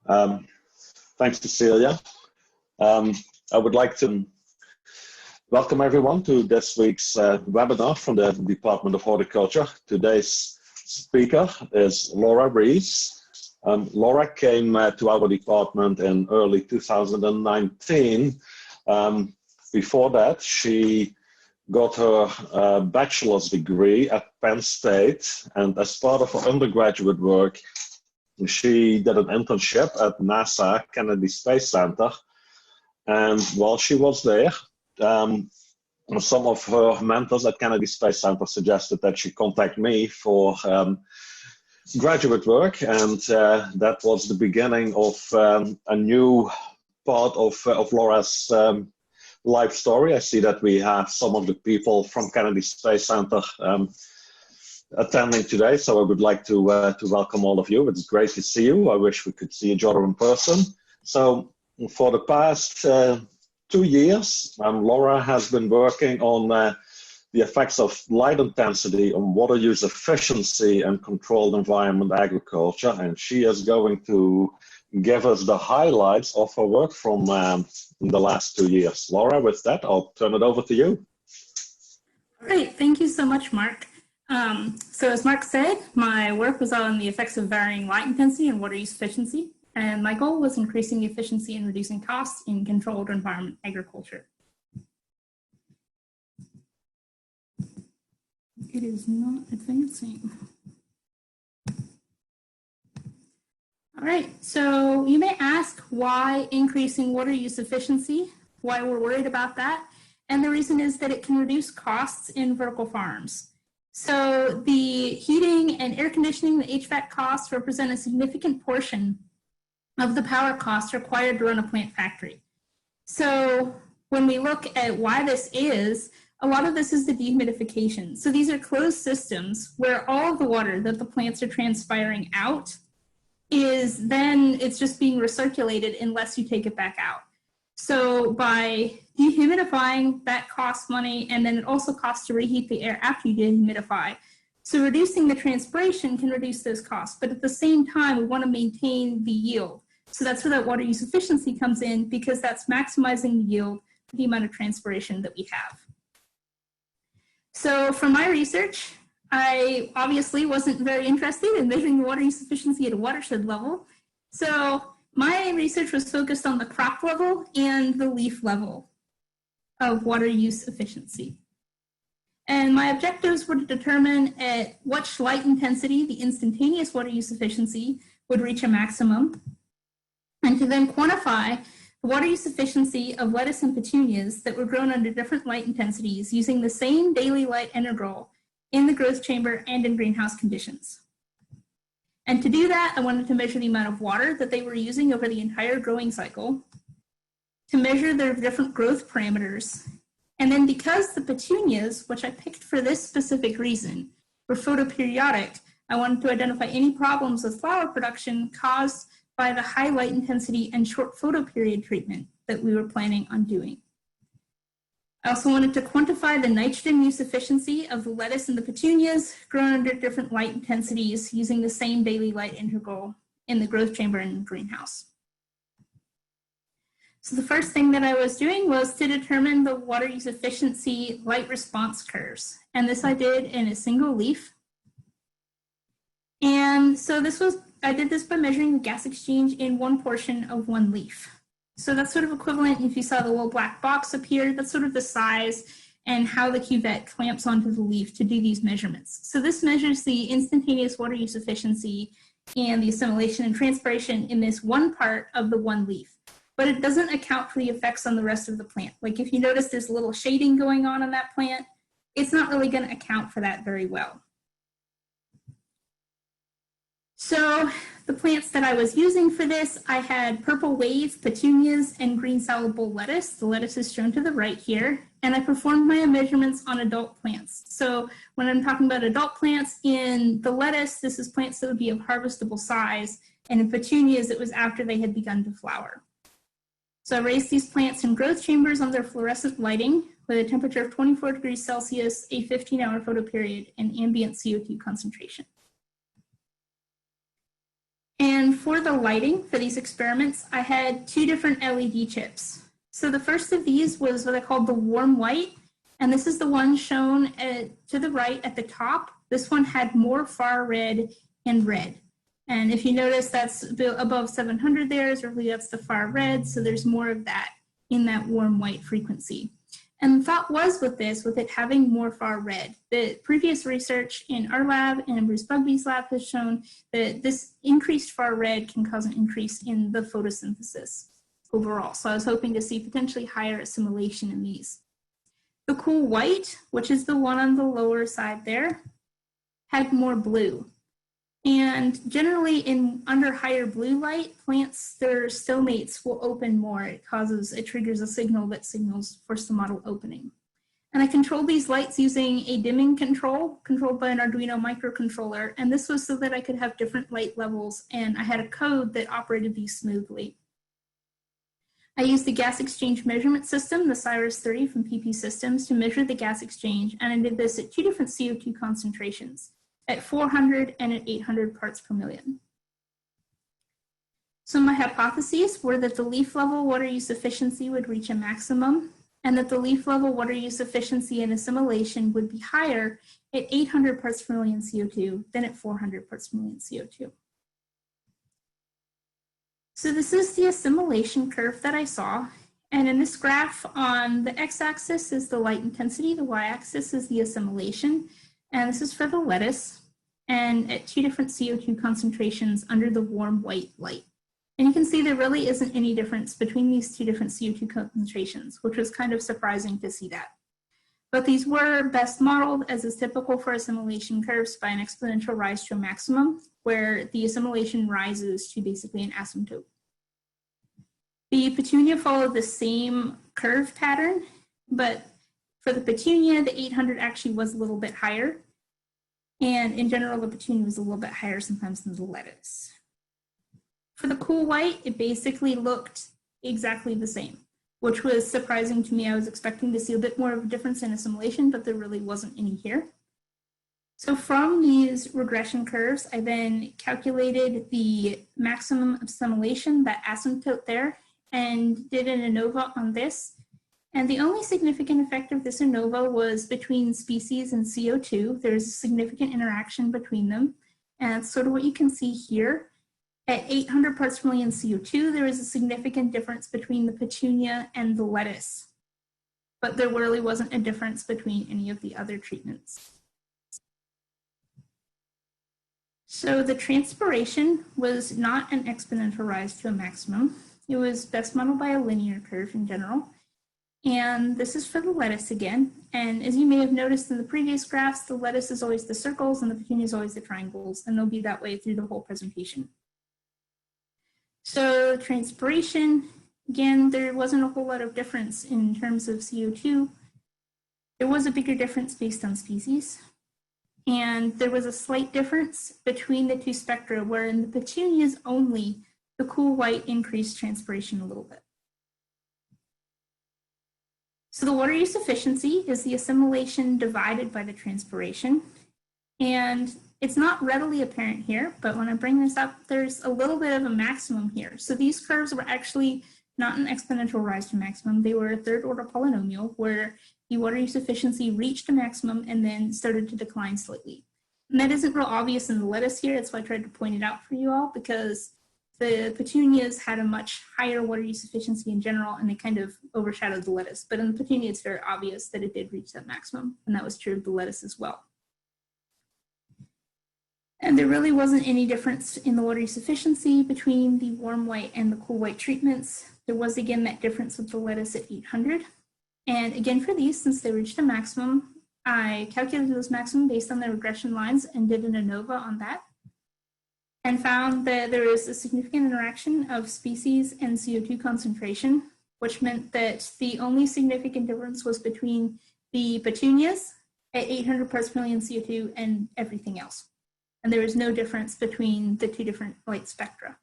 Um, Thanks, Cecilia. I would like to welcome everyone to this week's webinar from the Department of Horticulture. Today's speaker is Reese. Laura came to our department in early 2019. Before that, she got her bachelor's degree at Penn State, and as part of her undergraduate work, she did an internship at NASA Kennedy Space Center. And while she was there, some of her mentors at Kennedy Space Center suggested that she contact me for graduate work, and that was the beginning of a new part of Laura's life story. I see that we have some of the people from Kennedy Space Center attending today, so I would like to welcome all of you. It's great to see you. I wish we could see each other in person. So for the past 2 years, Laura has been working on the effects of light intensity on water use efficiency and controlled environment agriculture, and she is going to give us the highlights of her work from the last 2 years. Laura, with that, I'll turn it over to you. All right, thank you so much, Mark. So as Mark said, my work was on the effects of varying light intensity and water use efficiency, and my goal was increasing the efficiency and reducing costs in controlled environment agriculture. It is not advancing. All right, so you may ask why increasing water use efficiency, why we're worried about that, and the reason is that it can reduce costs in vertical farms. So the heating and air conditioning, the HVAC costs represent a significant portion of the power costs required to run a plant factory. So when we look at why this is, a lot of this is the dehumidification. So these are closed systems where all of the water that the plants are transpiring out is then it's just being recirculated unless you take it back out. So by dehumidifying, that costs money, and then it also costs to reheat the air after you dehumidify. So reducing the transpiration can reduce those costs, but at the same time, we want to maintain the yield. So that's where that water use efficiency comes in, because that's maximizing the yield for the amount of transpiration that we have. So from my research, I obviously wasn't very interested in measuring the water use efficiency at a watershed level. So my research was focused on the crop level and the leaf level of water use efficiency. And my objectives were to determine at what light intensity the instantaneous water use efficiency would reach a maximum, and to then quantify the water use efficiency of lettuce and petunias that were grown under different light intensities using the same daily light integral in the growth chamber and in greenhouse conditions. And to do that, I wanted to measure the amount of water that they were using over the entire growing cycle, to measure their different growth parameters. And then because the petunias, which I picked for this specific reason, were photoperiodic, I wanted to identify any problems with flower production caused by the high light intensity and short photoperiod treatment that we were planning on doing. I also wanted to quantify the nitrogen use efficiency of the lettuce and the petunias grown under different light intensities using the same daily light integral in the growth chamber and greenhouse. So the first thing that I was doing was to determine the water use efficiency light response curves. And this I did in a single leaf. And so I did this by measuring the gas exchange in one portion of one leaf. So that's sort of equivalent, if you saw the little black box up here, that's sort of the size and how the cuvette clamps onto the leaf to do these measurements. So this measures the instantaneous water use efficiency and the assimilation and transpiration in this one part of the one leaf. But it doesn't account for the effects on the rest of the plant. Like if you notice there's a little shading going on in that plant, it's not really going to account for that very well. So the plants that I was using for this, I had purple wave petunias and green salad bowl lettuce. The lettuce is shown to the right here. And I performed my measurements on adult plants. So when I'm talking about adult plants, in the lettuce, this is plants that would be of harvestable size. And in petunias, it was after they had begun to flower. So I raised these plants in growth chambers on their fluorescent lighting with a temperature of 24 degrees Celsius, a 15-hour photoperiod, and ambient CO2 concentration. And for the lighting for these experiments, I had 2 different LED chips. So the first of these was what I called the warm white, and this is the one shown to the right at the top. This one had more far red and red. And if you notice, that's above 700 there, so really that's the far red, so there's more of that in that warm white frequency. And the thought was with this, with it having more far red, the previous research in our lab and in Bruce Bugby's lab has shown that this increased far red can cause an increase in the photosynthesis overall. So I was hoping to see potentially higher assimilation in these. The cool white, which is the one on the lower side there, had more blue. And generally under higher blue light, plants, their stomates will open more. It triggers a signal that signals for stomatal opening. And I controlled these lights using a dimming controlled by an Arduino microcontroller. And this was so that I could have different light levels, and I had a code that operated these smoothly. I used the gas exchange measurement system, the Cyrus 30 from PP Systems, to measure the gas exchange, and I did this at 2 different CO2 concentrations, at 400 and at 800 parts per million. So my hypotheses were that the leaf level water use efficiency would reach a maximum, and that the leaf level water use efficiency and assimilation would be higher at 800 parts per million CO2 than at 400 parts per million CO2. So this is the assimilation curve that I saw. And in this graph, on the x-axis is the light intensity, the y-axis is the assimilation, and this is for the lettuce, and at 2 different CO2 concentrations under the warm white light. And you can see there really isn't any difference between these 2 different CO2 concentrations, which was kind of surprising to see that. But these were best modeled, as is typical for assimilation curves, by an exponential rise to a maximum, where the assimilation rises to basically an asymptote. The petunia followed the same curve pattern, but for the petunia, the 800 actually was a little bit higher. And in general, the petunia was a little bit higher sometimes than the lettuce. For the cool white, it basically looked exactly the same, which was surprising to me. I was expecting to see a bit more of a difference in assimilation, but there really wasn't any here. So from these regression curves, I then calculated the maximum assimilation, that asymptote there, and did an ANOVA on this. And the only significant effect of this ANOVA was between species and CO2. There's a significant interaction between them. And that's sort of what you can see here. At 800 parts per million CO2, there is a significant difference between the petunia and the lettuce. But there really wasn't a difference between any of the other treatments. So the transpiration was not an exponential rise to a maximum. It was best modeled by a linear curve in general. And this is for the lettuce again. And as you may have noticed in the previous graphs, the lettuce is always the circles and the petunia is always the triangles, and they'll be that way through the whole presentation. So transpiration, again, there wasn't a whole lot of difference in terms of CO2. There was a bigger difference based on species. And there was a slight difference between the 2 spectra, where in the petunias only, the cool white increased transpiration a little bit. So the water use efficiency is the assimilation divided by the transpiration. And it's not readily apparent here, but when I bring this up, there's a little bit of a maximum here. So these curves were actually not an exponential rise to maximum. They were a 3rd order polynomial where the water use efficiency reached a maximum and then started to decline slightly. And that isn't real obvious in the lettuce here. That's why I tried to point it out for you all, because the petunias had a much higher water use efficiency in general, and they kind of overshadowed the lettuce. But in the petunia, it's very obvious that it did reach that maximum, and that was true of the lettuce as well. And there really wasn't any difference in the water use efficiency between the warm white and the cool white treatments. There was, again, that difference with the lettuce at 800. And again, for these, since they reached a maximum, I calculated those maximum based on the regression lines and did an ANOVA on that, and found that there is a significant interaction of species and CO2 concentration, which meant that the only significant difference was between the petunias at 800 parts per million CO2 and everything else. And there was no difference between the 2 different light spectra.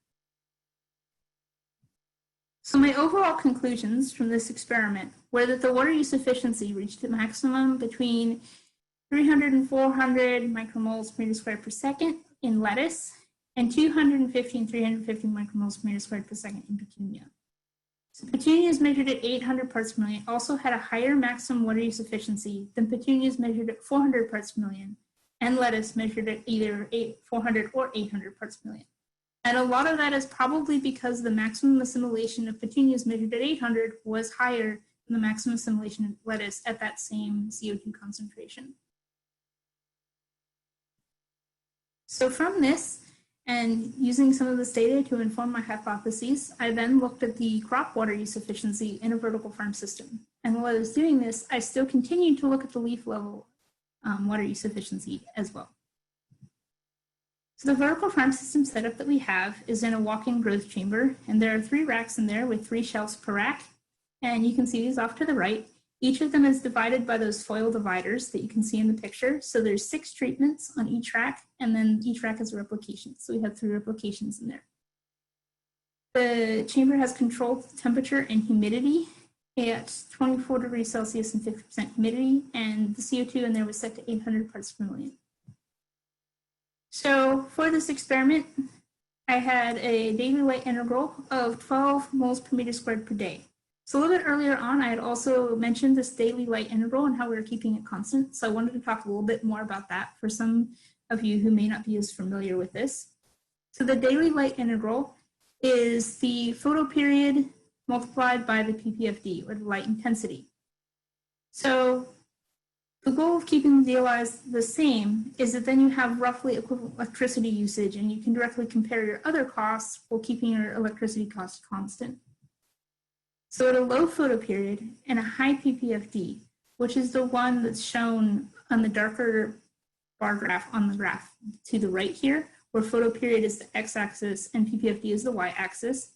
So my overall conclusions from this experiment were that the water use efficiency reached a maximum between 300 and 400 micromoles per meter squared per second in lettuce, and 250 and 350 micromoles per meter squared per second in Petunia. So Petunias measured at 800 parts per million also had a higher maximum water use efficiency than Petunias measured at 400 parts per million, and lettuce measured at either 400 or 800 parts per million. And a lot of that is probably because the maximum assimilation of Petunias measured at 800 was higher than the maximum assimilation of lettuce at that same CO2 concentration. So from this, and using some of this data to inform my hypotheses, I then looked at the crop water use efficiency in a vertical farm system. And while I was doing this, I still continued to look at the leaf level water use efficiency as well. So the vertical farm system setup that we have is in a walk-in growth chamber, and there are 3 racks in there with 3 shelves per rack. And you can see these off to the right. Each of them is divided by those foil dividers that you can see in the picture. So there's 6 treatments on each rack, and then each rack has a replication. So we have 3 replications in there. The chamber has controlled temperature and humidity at 24 degrees Celsius and 50% humidity, and the CO2 in there was set to 800 parts per million. So for this experiment, I had a daily light integral of 12 moles per meter squared per day. So a little bit earlier on, I had also mentioned this daily light integral and how we were keeping it constant. So I wanted to talk a little bit more about that for some of you who may not be as familiar with this. So the daily light integral is the photoperiod multiplied by the PPFD, or the light intensity. So the goal of keeping the DLIs the same is that then you have roughly equivalent electricity usage, and you can directly compare your other costs while keeping your electricity costs constant. So at a low photoperiod and a high PPFD, which is the one that's shown on the darker bar graph on the graph to the right here, where photoperiod is the x-axis and PPFD is the y-axis,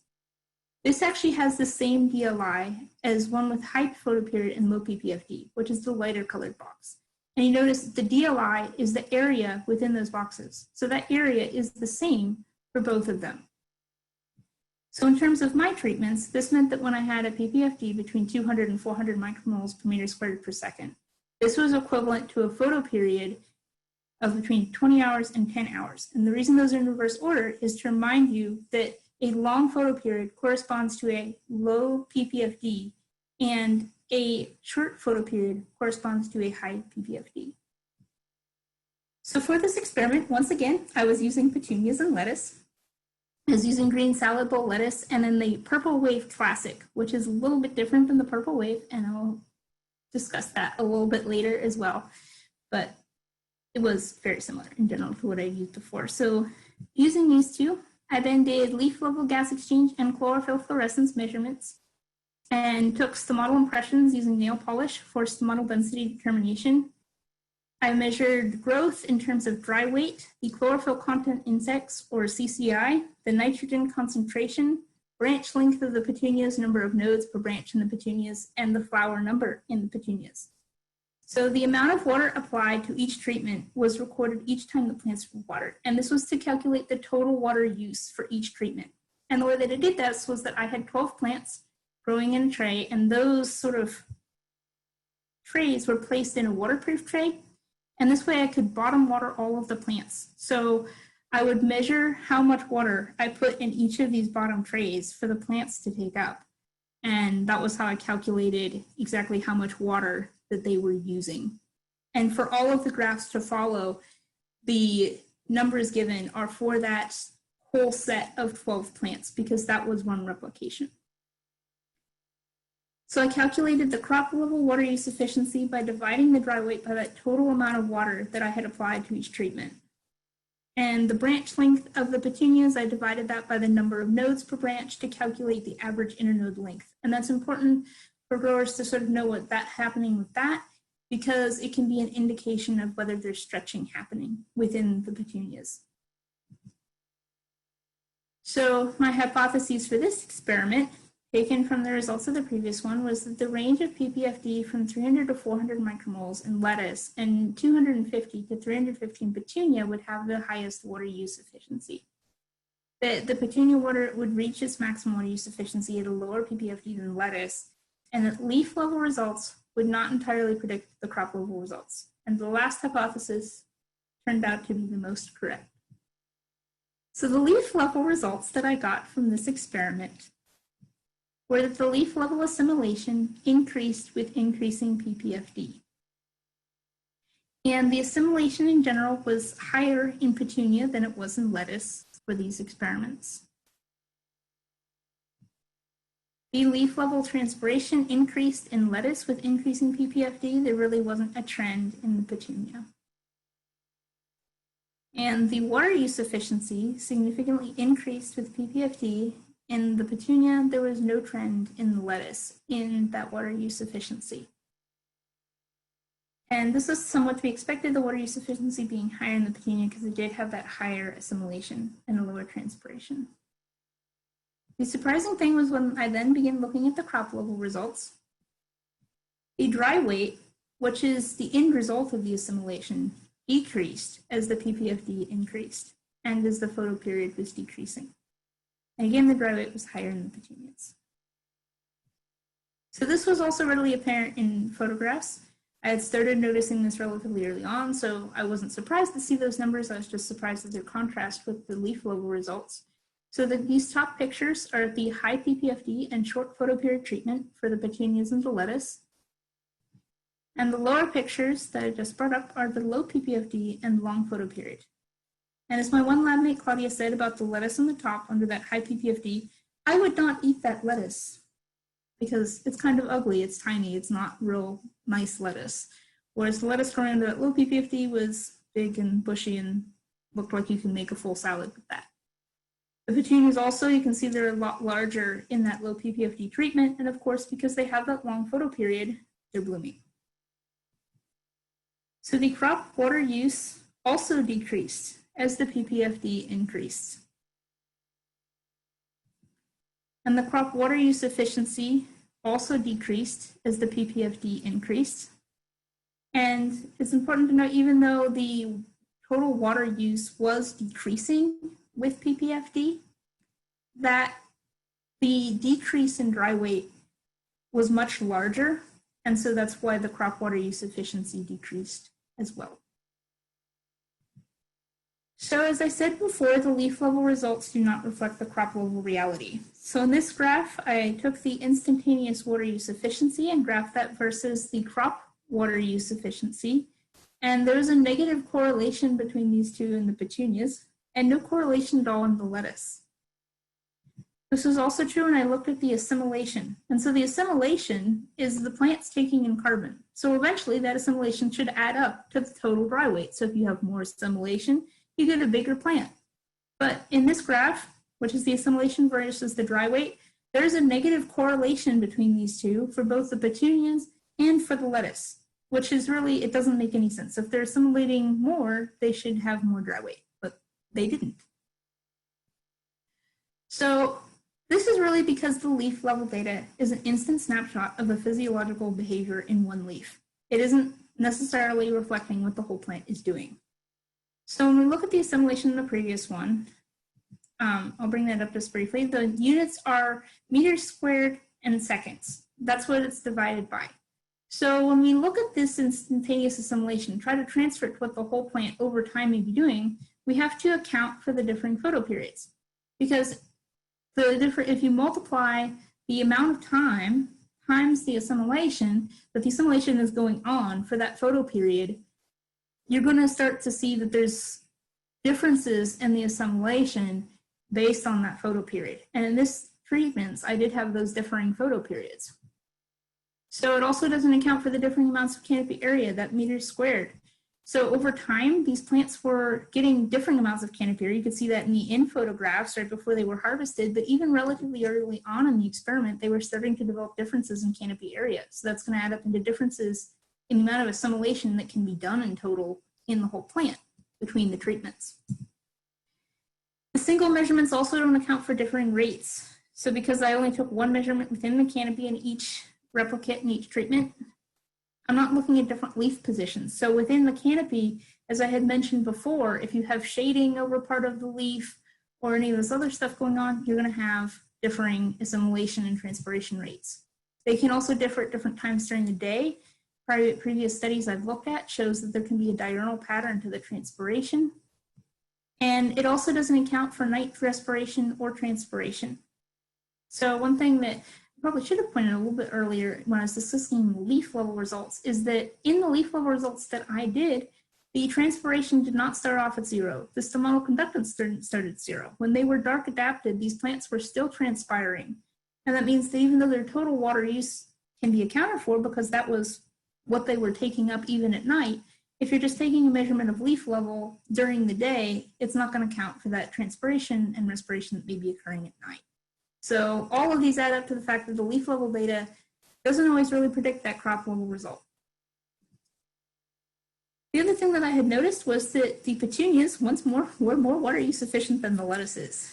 this actually has the same DLI as one with high photoperiod and low PPFD, which is the lighter colored box. And you notice the DLI is the area within those boxes. So that area is the same for both of them. So in terms of my treatments, this meant that when I had a PPFD between 200 and 400 micromoles per meter squared per second, this was equivalent to a photoperiod of between 20 hours and 10 hours. And the reason those are in reverse order is to remind you that a long photoperiod corresponds to a low PPFD, and a short photoperiod corresponds to a high PPFD. So for this experiment, once again, I was using petunias and lettuce. I was using green salad bowl lettuce, and then the Purple Wave Classic, which is a little bit different than the Purple Wave, and I'll discuss that a little bit later as well. But it was very similar in general to what I used before. So using these two, I then did leaf level gas exchange and chlorophyll fluorescence measurements, and took stomatal impressions using nail polish for stomatal density determination. I measured growth in terms of dry weight, the chlorophyll content index, or CCI, the nitrogen concentration, branch length of the petunias, number of nodes per branch in the petunias, and the flower number in the petunias. So the amount of water applied to each treatment was recorded each time the plants were watered, and this was to calculate the total water use for each treatment. And the way that I did this was that I had 12 plants growing in a tray, and those sort of trays were placed in a waterproof tray. And this way I could bottom water all of the plants. So I would measure how much water I put in each of these bottom trays for the plants to take up. And that was how I calculated exactly how much water that they were using. And for all of the graphs to follow, the numbers given are for that whole set of 12 plants, because that was one replication. So I calculated the crop level water use efficiency by dividing the dry weight by that total amount of water that I had applied to each treatment. And the branch length of the petunias, I divided that by the number of nodes per branch to calculate the average internode length. And that's important for growers to sort of know what's happening with that, because it can be an indication of whether there's stretching happening within the petunias. So my hypotheses for this experiment, taken from the results of the previous one, was that the range of PPFD from 300 to 400 micromoles in lettuce and 250 to 350 in petunia would have the highest water use efficiency. The petunia water would reach its maximum water use efficiency at a lower PPFD than lettuce, and that leaf level results would not entirely predict the crop level results. And the last hypothesis turned out to be the most correct. So the leaf level results that I got from this experiment were that the leaf level assimilation increased with increasing PPFD. And the assimilation in general was higher in Petunia than it was in lettuce for these experiments. The leaf level transpiration increased in lettuce with increasing PPFD. There really wasn't a trend in the Petunia. And the water use efficiency significantly increased with PPFD. In the Petunia, there was no trend in the lettuce in that water use efficiency. And this was somewhat to be expected, the water use efficiency being higher in the Petunia because it did have that higher assimilation and a lower transpiration. The surprising thing was when I then began looking at the crop level results, the dry weight, which is the end result of the assimilation, decreased as the PPFD increased and as the photoperiod was decreasing. And again, the dry weight was higher in the Petunias. So this was also readily apparent in photographs. I had started noticing this relatively early on, so I wasn't surprised to see those numbers. I was just surprised at their contrast with the leaf level results. So these top pictures are the high PPFD and short photoperiod treatment for the Petunias and the lettuce. And the lower pictures that I just brought up are the low PPFD and long photoperiod. And as my one lab mate Claudia said about the lettuce on the top under that high PPFD, I would not eat that lettuce because it's kind of ugly, it's tiny, it's not real nice lettuce. Whereas the lettuce growing under that low PPFD was big and bushy and looked like you can make a full salad with that. The petunias also, you can see they're a lot larger in that low PPFD treatment, and of course, because they have that long photoperiod, they're blooming. So the crop water use also decreased as the PPFD increased. And the crop water use efficiency also decreased as the PPFD increased. And it's important to note, even though the total water use was decreasing with PPFD, that the decrease in dry weight was much larger, and so that's why the crop water use efficiency decreased as well. So as I said before, the leaf level results do not reflect the crop level reality. So in this graph, I took the instantaneous water use efficiency and graphed that versus the crop water use efficiency. And there's a negative correlation between these two in the petunias, and no correlation at all in the lettuce. This was also true when I looked at the assimilation. And so the assimilation is the plants taking in carbon. So eventually that assimilation should add up to the total dry weight. So if you have more assimilation, you get a bigger plant. But in this graph, which is the assimilation versus the dry weight, there's a negative correlation between these two for both the petunias and for the lettuce, which is really, it doesn't make any sense. If they're assimilating more, they should have more dry weight, but they didn't. So this is really because the leaf level data is an instant snapshot of the physiological behavior in one leaf. It isn't necessarily reflecting what the whole plant is doing. So when we look at the assimilation in the previous one, I'll bring that up just briefly. The units are meters squared and seconds. That's what it's divided by. So when we look at this instantaneous assimilation, try to transfer it to what the whole plant over time may be doing, we have to account for the differing photoperiods. Because if you multiply the amount of time times the assimilation, that the assimilation is going on for that photoperiod, you're going to start to see that there's differences in the assimilation based on that photoperiod. And in this treatments, I did have those differing photoperiods. So it also doesn't account for the differing amounts of canopy area, that meters squared. So over time, these plants were getting differing amounts of canopy area. You could see that in the in photographs right before they were harvested, but even relatively early on in the experiment, they were starting to develop differences in canopy area. So that's going to add up into differences in the amount of assimilation that can be done in total in the whole plant between the treatments. The single measurements also don't account for differing rates. So because I only took one measurement within the canopy in each replicate in each treatment, I'm not looking at different leaf positions. So within the canopy, as I had mentioned before, if you have shading over part of the leaf or any of this other stuff going on, you're going to have differing assimilation and transpiration rates. They can also differ at different times during the day. Previous studies I've looked at shows that there can be a diurnal pattern to the transpiration. And it also doesn't account for night respiration or transpiration. So one thing that I probably should have pointed out a little bit earlier when I was discussing leaf level results is that in the leaf level results that I did, the transpiration did not start off at 0. The stomatal conductance started at 0. When they were dark adapted, these plants were still transpiring. And that means that even though their total water use can be accounted for because that was what they were taking up even at night, if you're just taking a measurement of leaf level during the day, it's not going to count for that transpiration and respiration that may be occurring at night. So all of these add up to the fact that the leaf level data doesn't always really predict that crop level result. The other thing that I had noticed was that the petunias, once more, were more water use efficient than the lettuces.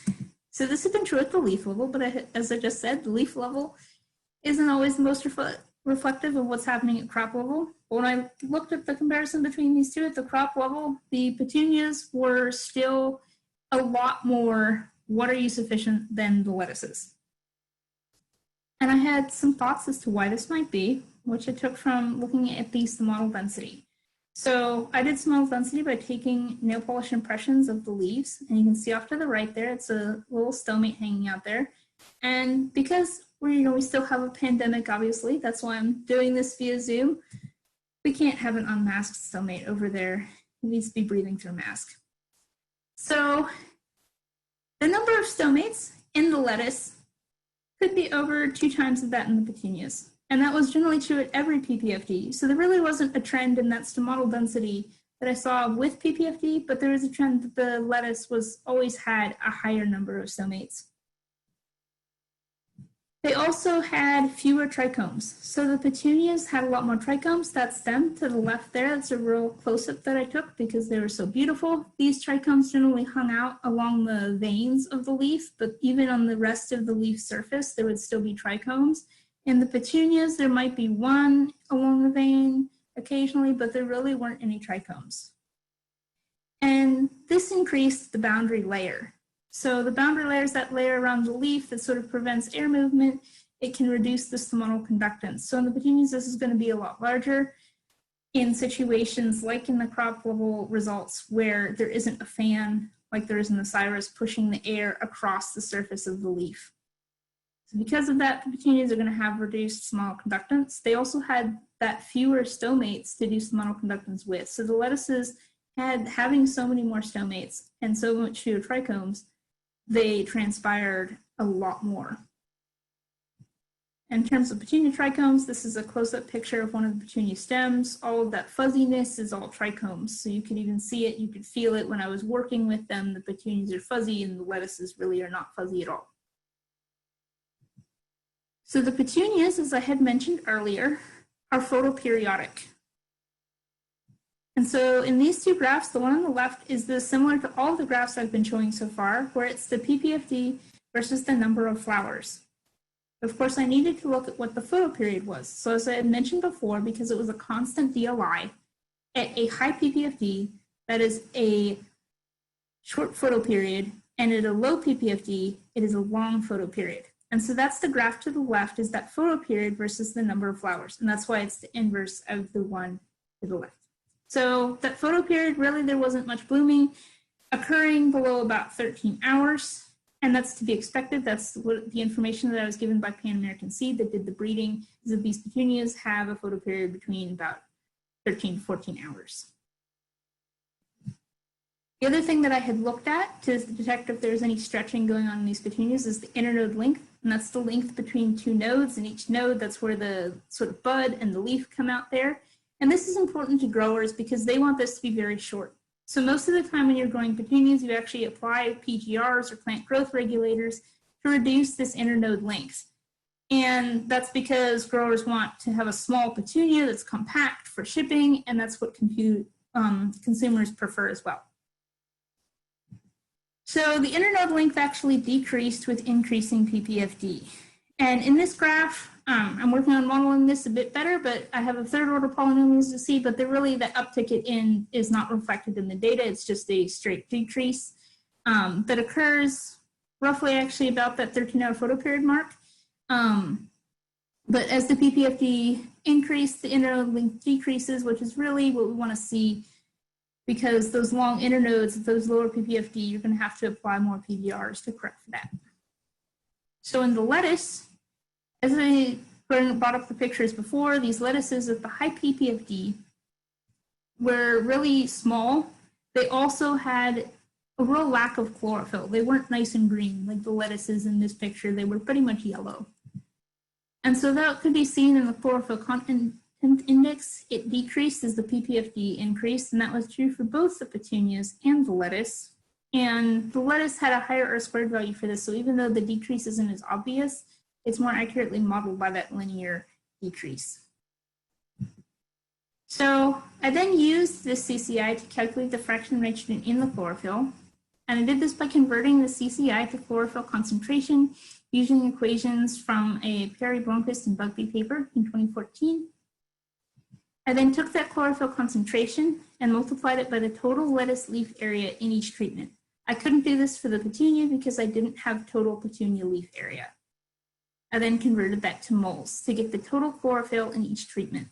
So this had been true at the leaf level, but as I just said, the leaf level isn't always the most reflective of what's happening at crop level. When I looked at the comparison between these two at the crop level, the petunias were still a lot more water use efficient than the lettuces. And I had some thoughts as to why this might be, which I took from looking at the stomatal density. So I did stomatal density by taking nail polish impressions of the leaves, and you can see off to the right there, it's a little stomate hanging out there. And because we still have a pandemic, obviously, that's why I'm doing this via Zoom, we can't have an unmasked stomate over there. He needs to be breathing through a mask. So the number of stomates in the lettuce could be over 2 times of that in the petunias. And that was generally true at every PPFD. So there really wasn't a trend in that stomatal density that I saw with PPFD, but there is a trend that the lettuce always had a higher number of stomates. They also had fewer trichomes. So the petunias had a lot more trichomes. That's them to the left there. That's a real close-up that I took because they were so beautiful. These trichomes generally hung out along the veins of the leaf, but even on the rest of the leaf surface, there would still be trichomes. In the petunias, there might be one along the vein occasionally, but there really weren't any trichomes. And this increased the boundary layer. So the boundary layer is that layer around the leaf that sort of prevents air movement. It can reduce the stomatal conductance. So in the petunias, this is going to be a lot larger in situations like in the crop level results where there isn't a fan like there is in the Cyrus pushing the air across the surface of the leaf. So because of that, the petunias are going to have reduced stomatal conductance. They also had that fewer stomates to do stomatal conductance with. So the lettuces having so many more stomates and so much fewer trichomes, they transpired a lot more. In terms of petunia trichomes, this is a close-up picture of one of the petunia stems. All of that fuzziness is all trichomes. So you could even see it, you could feel it when I was working with them. The petunias are fuzzy and the lettuces really are not fuzzy at all. So the petunias, as I had mentioned earlier, are photoperiodic. And so in these two graphs, the one on the left is similar to all the graphs I've been showing so far, where it's the PPFD versus the number of flowers. Of course, I needed to look at what the photoperiod was. So as I had mentioned before, because it was a constant DLI, at a high PPFD, that is a short photoperiod, and at a low PPFD, it is a long photoperiod. And so that's the graph to the left, is that photoperiod versus the number of flowers. And that's why it's the inverse of the one to the left. So that photoperiod, really there wasn't much blooming occurring below about 13 hours. And that's to be expected. That's what the information that I was given by Pan American Seed that did the breeding, is that these petunias have a photoperiod between about 13 to 14 hours. The other thing that I had looked at to detect if there's any stretching going on in these petunias is the internode length, and that's the length between 2 nodes. And each node, that's where the sort of bud and the leaf come out there. And this is important to growers because they want this to be very short. So most of the time when you're growing petunias, you actually apply PGRs or plant growth regulators to reduce this internode length. And that's because growers want to have a small petunia that's compact for shipping, and that's what consumers prefer as well. So the internode length actually decreased with increasing PPFD. And in this graph, I'm working on modeling this a bit better, but I have a third order polynomials to see, but the uptick in is not reflected in the data. It's just a straight decrease that occurs roughly actually about that 13-hour photoperiod mark. But as the PPFD increase, the internode length decreases, which is really what we want to see because those long internodes, those lower PPFD, you're going to have to apply more PBRs to correct for that. So in the lettuce, as I brought up the pictures before, these lettuces with the high PPFD were really small. They also had a real lack of chlorophyll. They weren't nice and green like the lettuces in this picture. They were pretty much yellow. And so that could be seen in the chlorophyll content index. It decreased as the PPFD increased, and that was true for both the petunias and the lettuce. And the lettuce had a higher R-squared value for this, so even though the decrease isn't as obvious, it's more accurately modeled by that linear decrease. So I then used this CCI to calculate the fraction of nitrogen in the chlorophyll. And I did this by converting the CCI to chlorophyll concentration using equations from a Perry, Blomqvist, and Bugbee paper in 2014. I then took that chlorophyll concentration and multiplied it by the total lettuce leaf area in each treatment. I couldn't do this for the petunia because I didn't have total petunia leaf area. I then converted that to moles to get the total chlorophyll in each treatment.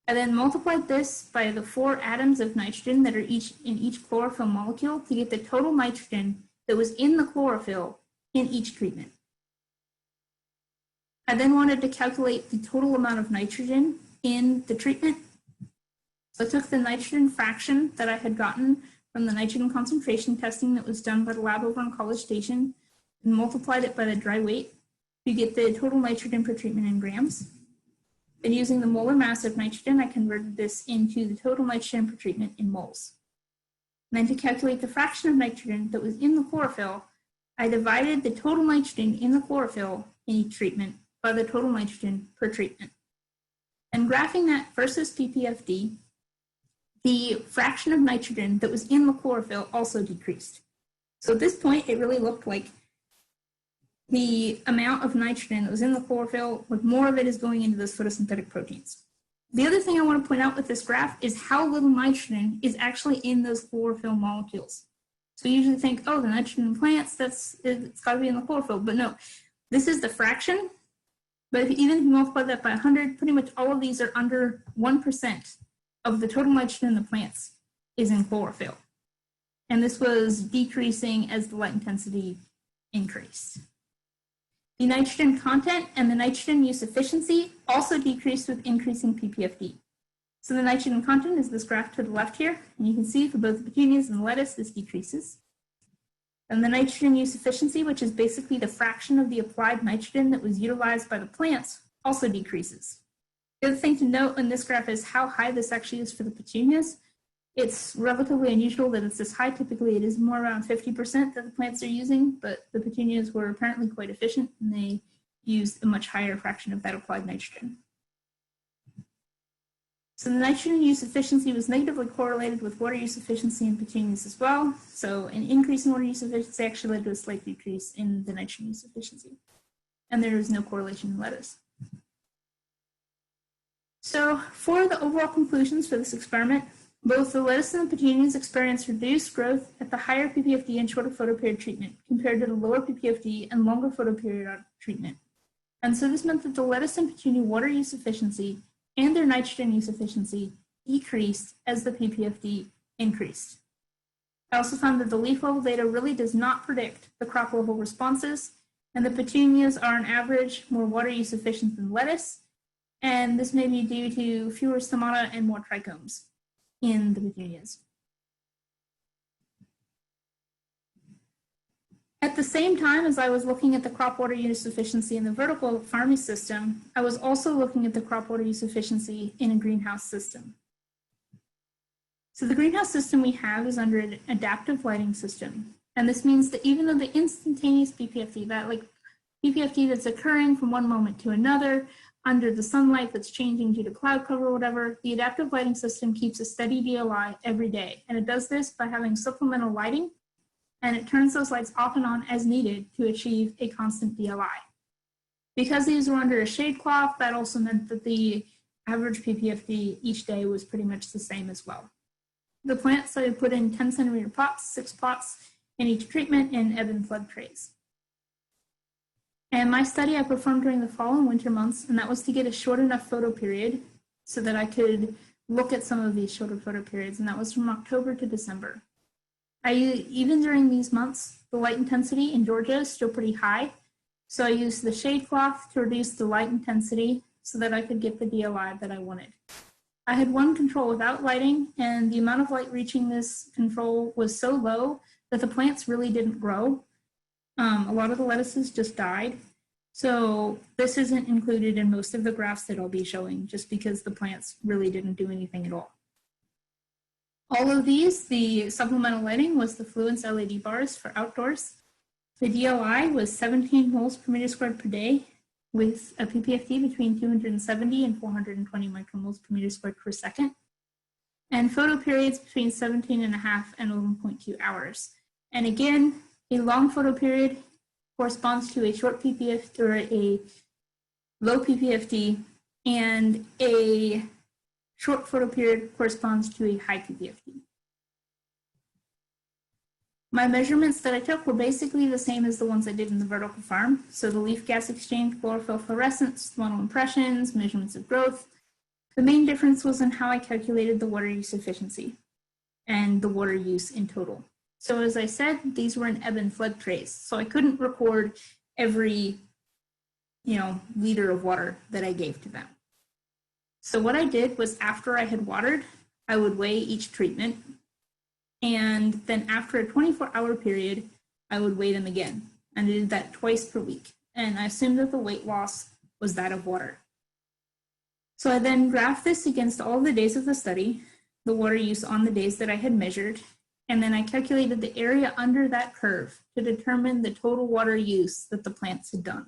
I then multiplied this by the 4 atoms of nitrogen that are in each chlorophyll molecule to get the total nitrogen that was in the chlorophyll in each treatment. I then wanted to calculate the total amount of nitrogen in the treatment. So I took the nitrogen fraction that I had gotten from the nitrogen concentration testing that was done by the lab over on College Station and multiplied it by the dry weight to get the total nitrogen per treatment in grams. Then using the molar mass of nitrogen, I converted this into the total nitrogen per treatment in moles. And then to calculate the fraction of nitrogen that was in the chlorophyll, I divided the total nitrogen in the chlorophyll in each treatment by the total nitrogen per treatment. And graphing that versus PPFD, the fraction of nitrogen that was in the chlorophyll also decreased. So at this point, it really looked like the amount of nitrogen that was in the chlorophyll, with more of it is going into those photosynthetic proteins. The other thing I want to point out with this graph is how little nitrogen is actually in those chlorophyll molecules. So you usually think, oh, the nitrogen in plants, it's got to be in the chlorophyll. But no, this is the fraction. But even if you multiply that by 100, pretty much all of these are under 1% of the total nitrogen in the plants is in chlorophyll. And this was decreasing as the light intensity increased. The nitrogen content and the nitrogen use efficiency also decreased with increasing PPFD. So the nitrogen content is this graph to the left here, and you can see for both the petunias and the lettuce, this decreases. And the nitrogen use efficiency, which is basically the fraction of the applied nitrogen that was utilized by the plants, also decreases. The other thing to note in this graph is how high this actually is for the petunias. It's relatively unusual that it's this high. Typically, it is more around 50% that the plants are using, but the petunias were apparently quite efficient, and they used a much higher fraction of that applied nitrogen. So the nitrogen use efficiency was negatively correlated with water use efficiency in petunias as well. So an increase in water use efficiency actually led to a slight decrease in the nitrogen use efficiency. And there is no correlation in lettuce. So for the overall conclusions for this experiment, both the lettuce and the petunias experienced reduced growth at the higher PPFD and shorter photoperiod treatment compared to the lower PPFD and longer photoperiod treatment. And so this meant that the lettuce and petunia water use efficiency and their nitrogen use efficiency decreased as the PPFD increased. I also found that the leaf level data really does not predict the crop level responses, and the petunias are on average more water use efficient than lettuce, and this may be due to fewer stomata and more trichomes in the petunias. At the same time as I was looking at the crop water use efficiency in the vertical farming system, I was also looking at the crop water use efficiency in a greenhouse system. So the greenhouse system we have is under an adaptive lighting system. And this means that even though the instantaneous PPFD, that like PPFD that's occurring from one moment to another, under the sunlight that's changing due to cloud cover or whatever, the adaptive lighting system keeps a steady DLI every day. And it does this by having supplemental lighting, and it turns those lights off and on as needed to achieve a constant DLI. Because these were under a shade cloth, that also meant that the average PPFD each day was pretty much the same as well. The plants, I put in 10 centimeter pots, 6 pots in each treatment in ebb and flood trays. And my study I performed during the fall and winter months, and that was to get a short enough photo period so that I could look at some of these shorter photo periods, and that was from October to December. Even during these months, the light intensity in Georgia is still pretty high, so I used the shade cloth to reduce the light intensity so that I could get the DLI that I wanted. I had one control without lighting, and the amount of light reaching this control was so low that the plants really didn't grow. A lot of the lettuces just died. So this isn't included in most of the graphs that I'll be showing, just because the plants really didn't do anything at all. All of these, the supplemental lighting was the Fluence LED bars for outdoors. The DLI was 17 moles per meter squared per day, with a PPFD between 270 and 420 micromoles per meter squared per second, and photo periods between 17.5 and 11.2 hours. And again, a long photo period corresponds to a short PPFD or a low PPFD, and a short photo period corresponds to a high PPFD. My measurements that I took were basically the same as the ones I did in the vertical farm. So the leaf gas exchange, chlorophyll fluorescence, stomatal impressions, measurements of growth. The main difference was in how I calculated the water use efficiency and the water use in total. So as I said, these were in ebb and flood trays. So I couldn't record every, liter of water that I gave to them. So what I did was, after I had watered, I would weigh each treatment. And then after a 24-hour period, I would weigh them again. And I did that twice per week. And I assumed that the weight loss was that of water. So I then graphed this against all the days of the study, the water use on the days that I had measured, and then I calculated the area under that curve to determine the total water use that the plants had done.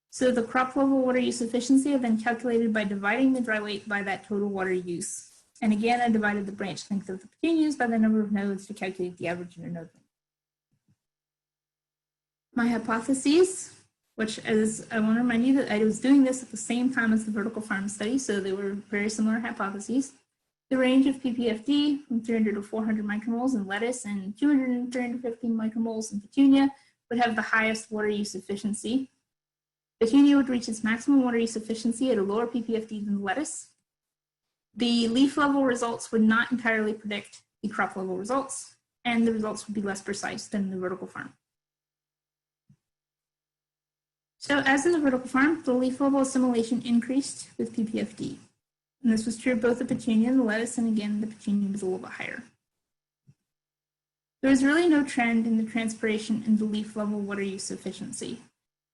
So the crop level water use efficiency I then calculated by dividing the dry weight by that total water use. And again, I divided the branch length of the petunias by the number of nodes to calculate the average internode length. My hypotheses, which, as I want to remind you, that I was doing this at the same time as the vertical farm study, so they were very similar hypotheses. The range of PPFD from 300 to 400 micromoles in lettuce and 200 to 350 micromoles in petunia would have the highest water use efficiency. Petunia would reach its maximum water use efficiency at a lower PPFD than lettuce. The leaf level results would not entirely predict the crop level results, and the results would be less precise than the vertical farm. So as in the vertical farm, the leaf level assimilation increased with PPFD. And this was true of both the petunia and the lettuce, and again, the petunia was a little bit higher. There was really no trend in the transpiration and the leaf level water use efficiency.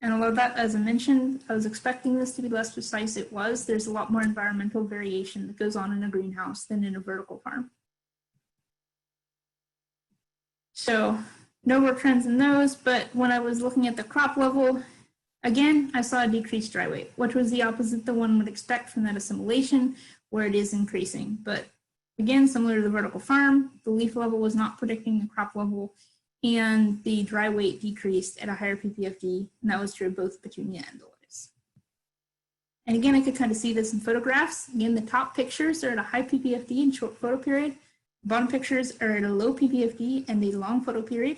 And although that, as I mentioned, I was expecting this to be less precise, it was. There's a lot more environmental variation that goes on in a greenhouse than in a vertical farm. So no more trends in those, but when I was looking at the crop level, again, I saw a decreased dry weight, which was the opposite that one would expect from that assimilation, where it is increasing. But again, similar to the vertical farm, the leaf level was not predicting the crop level, and the dry weight decreased at a higher PPFD, and that was true of both petunia and the lettuce. And again, I could kind of see this in photographs. Again, the top pictures are at a high PPFD and short photo period. The bottom pictures are at a low PPFD and a long photo period.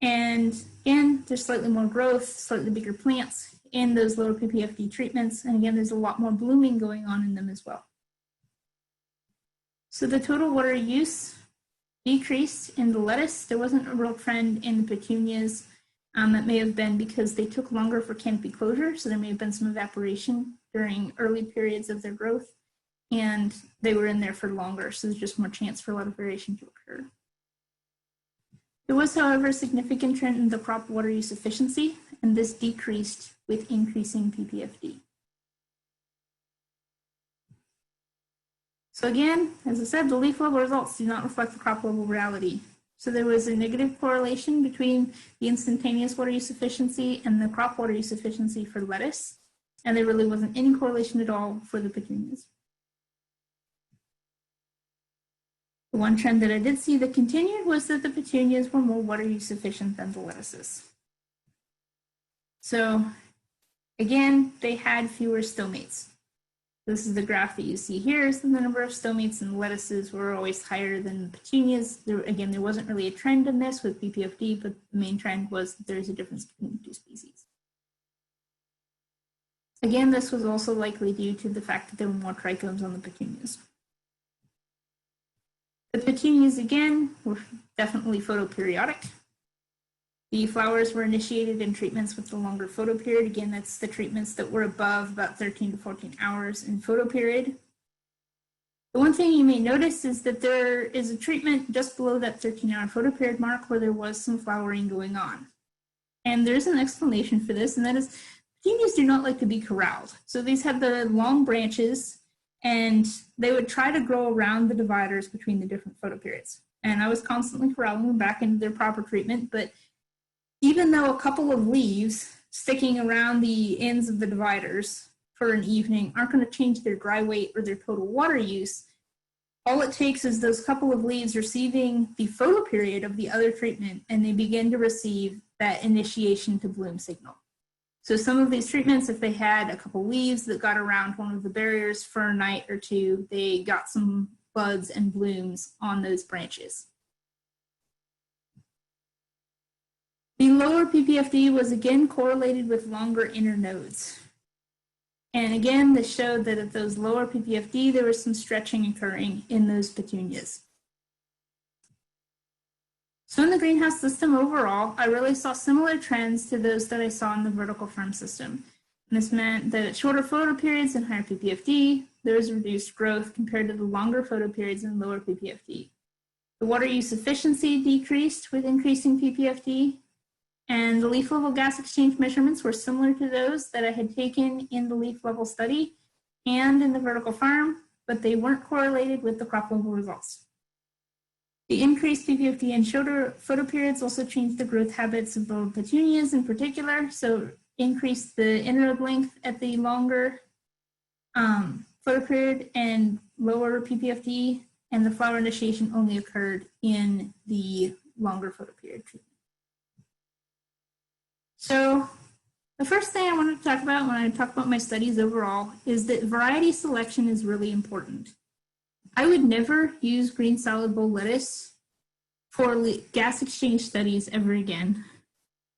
And again, there's slightly more growth, slightly bigger plants in those lower PPFD treatments. And again, there's a lot more blooming going on in them as well. So the total water use decreased in the lettuce. There wasn't a real trend in the petunias. That may have been because they took longer for canopy closure, so there may have been some evaporation during early periods of their growth, and they were in there for longer, so there's just more chance for a lot of variation to occur. There was, however, a significant trend in the crop water use efficiency, and this decreased with increasing PPFD. So again, as I said, the leaf level results do not reflect the crop level reality. So there was a negative correlation between the instantaneous water use efficiency and the crop water use efficiency for lettuce, and there really wasn't any correlation at all for the petunias. The one trend that I did see that continued was that the petunias were more water use efficient than the lettuces. So again, they had fewer stomates. This is the graph that you see here. So the number of stomates in the lettuces were always higher than the petunias. Again, there wasn't really a trend in this with PPFD, but the main trend was that there's a difference between the two species. Again, this was also likely due to the fact that there were more trichomes on the petunias. The petunias, again, were definitely photoperiodic. The flowers were initiated in treatments with the longer photoperiod. Again, that's the treatments that were above about 13 to 14 hours in photoperiod. The one thing you may notice is that there is a treatment just below that 13-hour photoperiod mark where there was some flowering going on. And there's an explanation for this, and that is petunias do not like to be corralled. So these have the long branches, and they would try to grow around the dividers between the different photoperiods. And I was constantly corralling them back into their proper treatment, but even though a couple of leaves sticking around the ends of the dividers for an evening aren't going to change their dry weight or their total water use, all it takes is those couple of leaves receiving the photoperiod of the other treatment, and they begin to receive that initiation to bloom signal. So some of these treatments, if they had a couple leaves that got around one of the barriers for a night or two, they got some buds and blooms on those branches. The lower PPFD was again correlated with longer inner nodes. And again, this showed that at those lower PPFD, there was some stretching occurring in those petunias. So in the greenhouse system overall, I really saw similar trends to those that I saw in the vertical farm system. And this meant that at shorter photoperiods and higher PPFD, there was reduced growth compared to the longer photoperiods and lower PPFD. The water use efficiency decreased with increasing PPFD, and the leaf level gas exchange measurements were similar to those that I had taken in the leaf level study and in the vertical farm, but they weren't correlated with the crop level results. The increased PPFD and shorter photoperiods also changed the growth habits of the petunias in particular, so increased the inroad length at the longer photoperiod and lower PPFD, and the flower initiation only occurred in the longer photoperiod treatment. So the first thing I wanted to talk about when I talk about my studies overall is that variety selection is really important. I would never use green salad bowl lettuce for gas exchange studies ever again.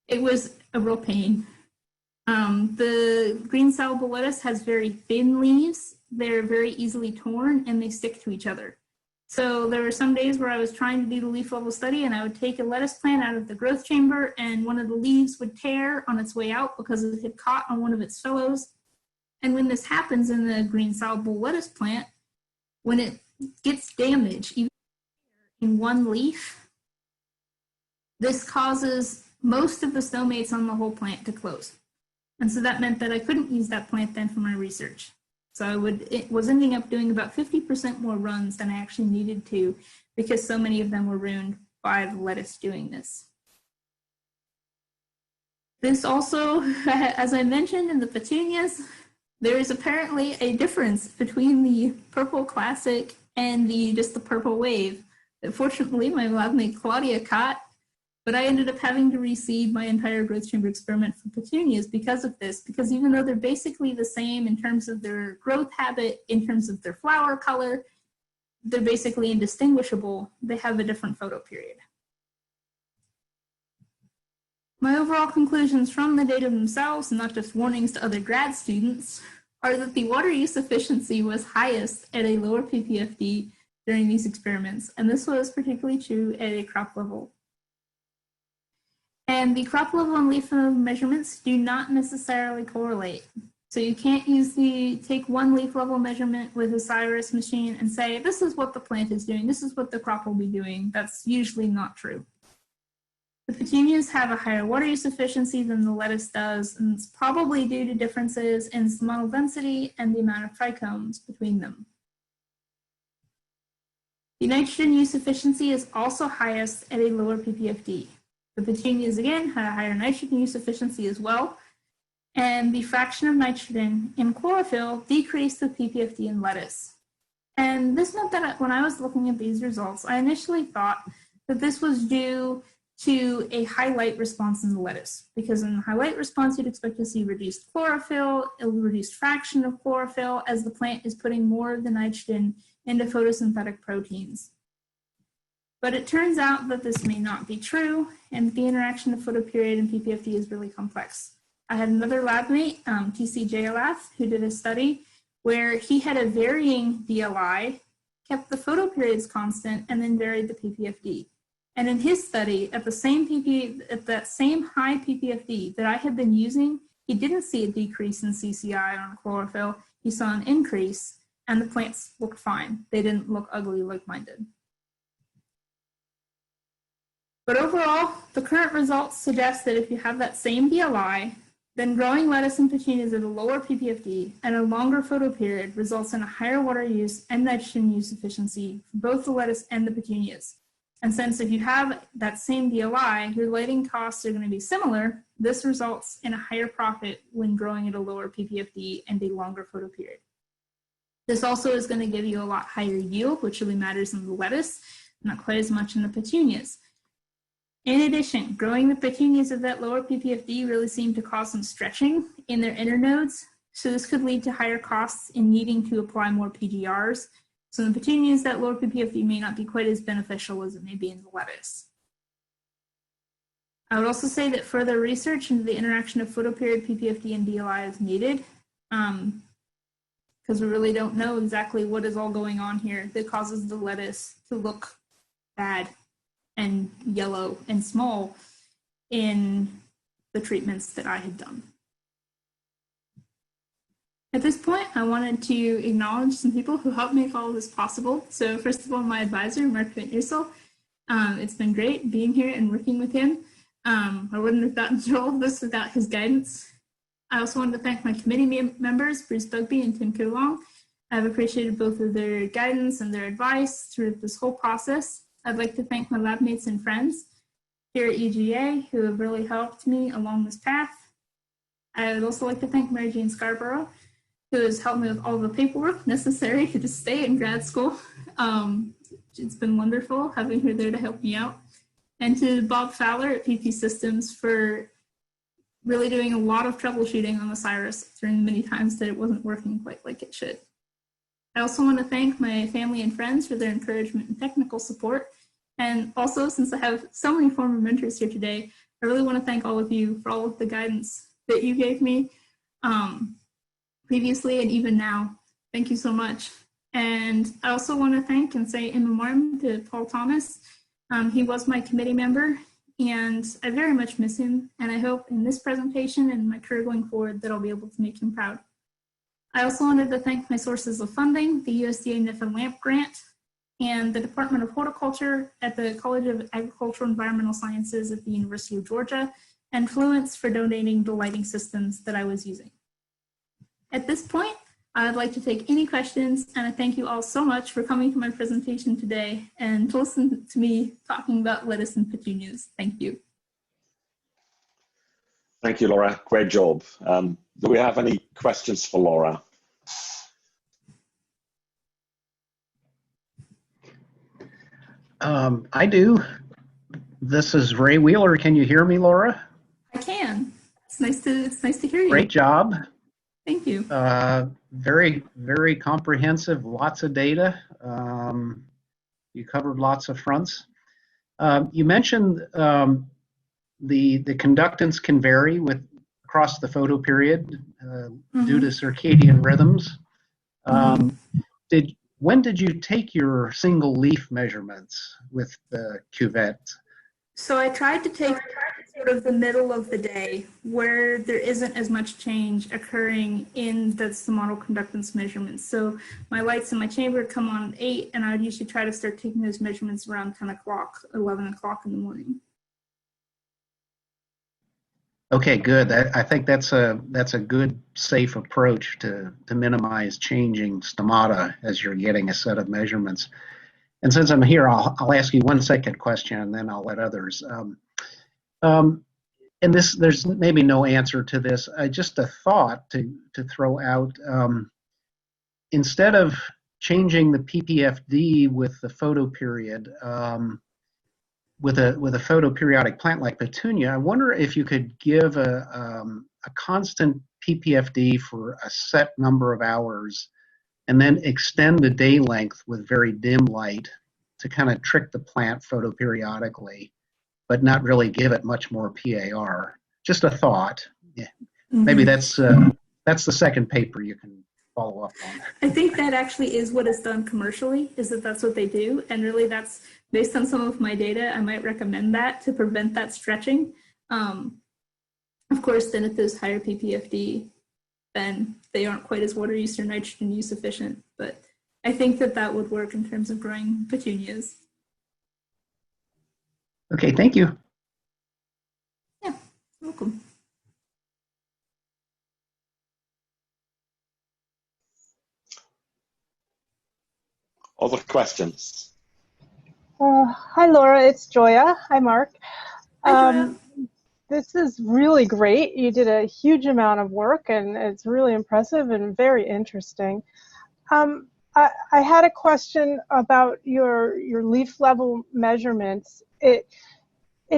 It was a real pain. The green salad bowl lettuce has very thin leaves. They're very easily torn and they stick to each other. So there were some days where I was trying to do the leaf level study and I would take a lettuce plant out of the growth chamber and one of the leaves would tear on its way out because it had caught on one of its fellows. And when this happens in the green salad bowl lettuce plant, when it gets damaged, even in one leaf, this causes most of the stomates on the whole plant to close. And so that meant that I couldn't use that plant then for my research. So it was ending up doing about 50% more runs than I actually needed to because so many of them were ruined by the lettuce doing this. This also, as I mentioned in the petunias, there is apparently a difference between the purple classic and just the purple wave that fortunately my lab mate Claudia caught, but I ended up having to reseed my entire growth chamber experiment for petunias because of this, because even though they're basically the same in terms of their growth habit, in terms of their flower color, they're basically indistinguishable. They have a different photoperiod. My overall conclusions from the data themselves, and not just warnings to other grad students, are that the water use efficiency was highest at a lower PPFD during these experiments, and this was particularly true at a crop level. And the crop level and leaf level measurements do not necessarily correlate. So you can't take one leaf level measurement with a Cyrus machine and say, this is what the plant is doing, this is what the crop will be doing. That's usually not true. The petunias have a higher water use efficiency than the lettuce does, and it's probably due to differences in stomatal density and the amount of trichomes between them. The nitrogen use efficiency is also highest at a lower PPFD. The petunias, again, had a higher nitrogen use efficiency as well, and the fraction of nitrogen in chlorophyll decreased with PPFD in lettuce. And this meant that when I was looking at these results, I initially thought that this was due to a high light response in the lettuce, because in the high light response, you'd expect to see reduced chlorophyll, a reduced fraction of chlorophyll as the plant is putting more of the nitrogen into photosynthetic proteins. But it turns out that this may not be true, and the interaction of photoperiod and PPFD is really complex. I had another lab mate, TC Jayalath, who did a study where he had a varying DLI, kept the photoperiods constant, and then varied the PPFD. And in his study, at that same high PPFD that I had been using, he didn't see a decrease in CCI on chlorophyll. He saw an increase, and the plants looked fine. They didn't look ugly like mine did. But overall, the current results suggest that if you have that same DLI, then growing lettuce and petunias at a lower PPFD and a longer photoperiod results in a higher water use and nitrogen use efficiency for both the lettuce and the petunias. And since if you have that same DLI, your lighting costs are going to be similar, this results in a higher profit when growing at a lower PPFD and a longer photoperiod. This also is going to give you a lot higher yield, which really matters in the lettuce, not quite as much in the petunias. In addition, growing the petunias at that lower PPFD really seemed to cause some stretching in their internodes, so this could lead to higher costs in needing to apply more PGRs. So in the petunias, that lower PPFD may not be quite as beneficial as it may be in the lettuce. I would also say that further research into the interaction of photoperiod, PPFD, and DLI is needed, because we really don't know exactly what is all going on here that causes the lettuce to look bad and yellow and small in the treatments that I had done. At this point, I wanted to acknowledge some people who helped make all of this possible. So first of all, my advisor, Mark Van Ursel. It's been great being here and working with him. I wouldn't have gotten through all of this without his guidance. I also wanted to thank my committee members, Bruce Bugby and Tim Kilong. I've appreciated both of their guidance and their advice through this whole process. I'd like to thank my lab mates and friends here at UGA who have really helped me along this path. I would also like to thank Mary Jane Scarborough, who has helped me with all the paperwork necessary to stay in grad school. It's been wonderful having her there to help me out. And to Bob Fowler at PP Systems for really doing a lot of troubleshooting on the Cyrus during the many times that it wasn't working quite like it should. I also want to thank my family and friends for their encouragement and technical support. And also, since I have so many former mentors here today, I really want to thank all of you for all of the guidance that you gave me previously and even now. Thank you so much. And I also want to thank and say in memoriam to Paul Thomas. He was my committee member, and I very much miss him. And I hope in this presentation and my career going forward that I'll be able to make him proud. I also wanted to thank my sources of funding, the USDA NIF and LAMP grant, and the Department of Horticulture at the College of Agricultural and Environmental Sciences at the University of Georgia, and Fluence for donating the lighting systems that I was using. At this point, I'd like to take any questions, and I thank you all so much for coming to my presentation today and to listen to me talking about lettuce and petunias. Thank you. Thank you, Laura. Great job. Do we have any questions for Laura? I do. This is Ray Wheeler. Can you hear me, Laura? I can. It's nice to hear you. Great job. Thank you. Very, very comprehensive. Lots of data. You covered lots of fronts. You mentioned the conductance can vary across the photoperiod due to circadian rhythms. When did you take your single leaf measurements with the cuvette? So I tried to take sort of the middle of the day where there isn't as much change occurring in the stomatal conductance measurements. So my lights in my chamber come on at 8, and I would usually try to start taking those measurements around 10 o'clock, 11 o'clock in the morning. Okay, good. I think that's a good, safe approach to minimize changing stomata as you're getting a set of measurements. And since I'm here, I'll ask you one second question, and then I'll let others. And there's maybe no answer to this. Just a thought to throw out. Instead of changing the PPFD with the photoperiod, with a photoperiodic plant like Petunia, I wonder if you could give a constant PPFD for a set number of hours and then extend the day length with very dim light to kind of trick the plant photoperiodically, but not really give it much more PAR. Just a thought. Yeah. Maybe that's the second paper you can follow up on. I think that actually is what is done commercially, is that that's what they do. And really that's based on some of my data, I might recommend that to prevent that stretching. Of course, then if there's higher PPFD, then they aren't quite as water use or nitrogen use efficient. But I think that that would work in terms of growing petunias. Okay, thank you. Yeah, welcome. Other questions? Hi, Laura. It's Joya. Hi, Mark. Hi, Joya. This is really great. You did a huge amount of work, and it's really impressive and very interesting. I had a question about your leaf level measurements. It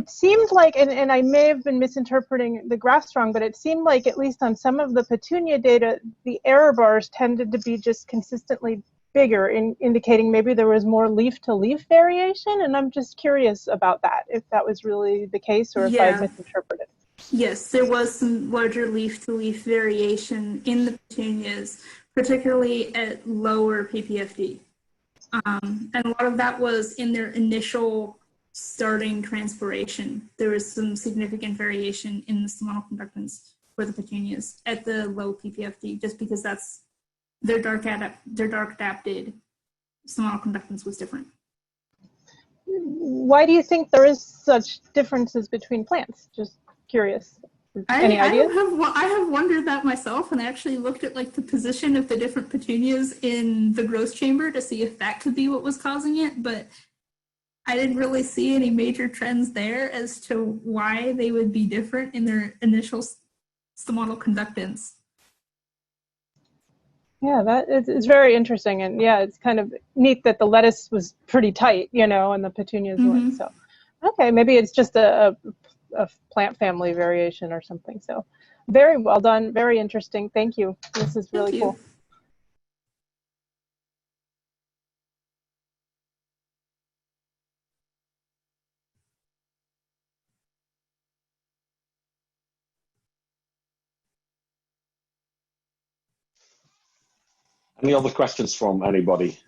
seemed like, and I may have been misinterpreting the graphs wrong, but it seemed like, at least on some of the petunia data, the error bars tended to be just consistently bigger, indicating maybe there was more leaf-to-leaf variation, and I'm just curious about that, if that was really the case or if I misinterpreted. Yes, there was some larger leaf-to-leaf variation in the petunias, particularly at lower PPFD. And a lot of that was in their initial starting transpiration. There was some significant variation in the stomatal conductance for the petunias at the low PPFD, just because that's their dark adapted stomatal conductance was different. Why do you think there is such differences between plants? Just curious. Any ideas? I have wondered that myself, and I actually looked at like the position of the different petunias in the growth chamber to see if that could be what was causing it, but I didn't really see any major trends there as to why they would be different in their initial stomatal conductance. Yeah, that is very interesting, and yeah, it's kind of neat that the lettuce was pretty tight, you know, and the petunias weren't. So, okay, maybe it's just a plant family variation or something. So, very well done, very interesting. Thank you. This is really cool. Any other questions from anybody?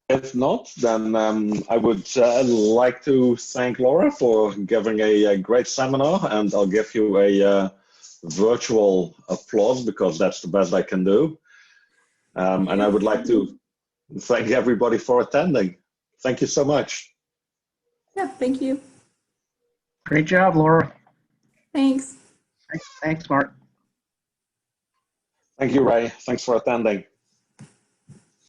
If not, then I would like to thank Laura for giving a great seminar, and I'll give you a virtual applause because that's the best I can do. And I would like to thank everybody for attending. Thank you so much. Yeah, thank you. Great job, Laura. Thanks. Thanks, Mark. Thank you, Ray. Thanks for attending.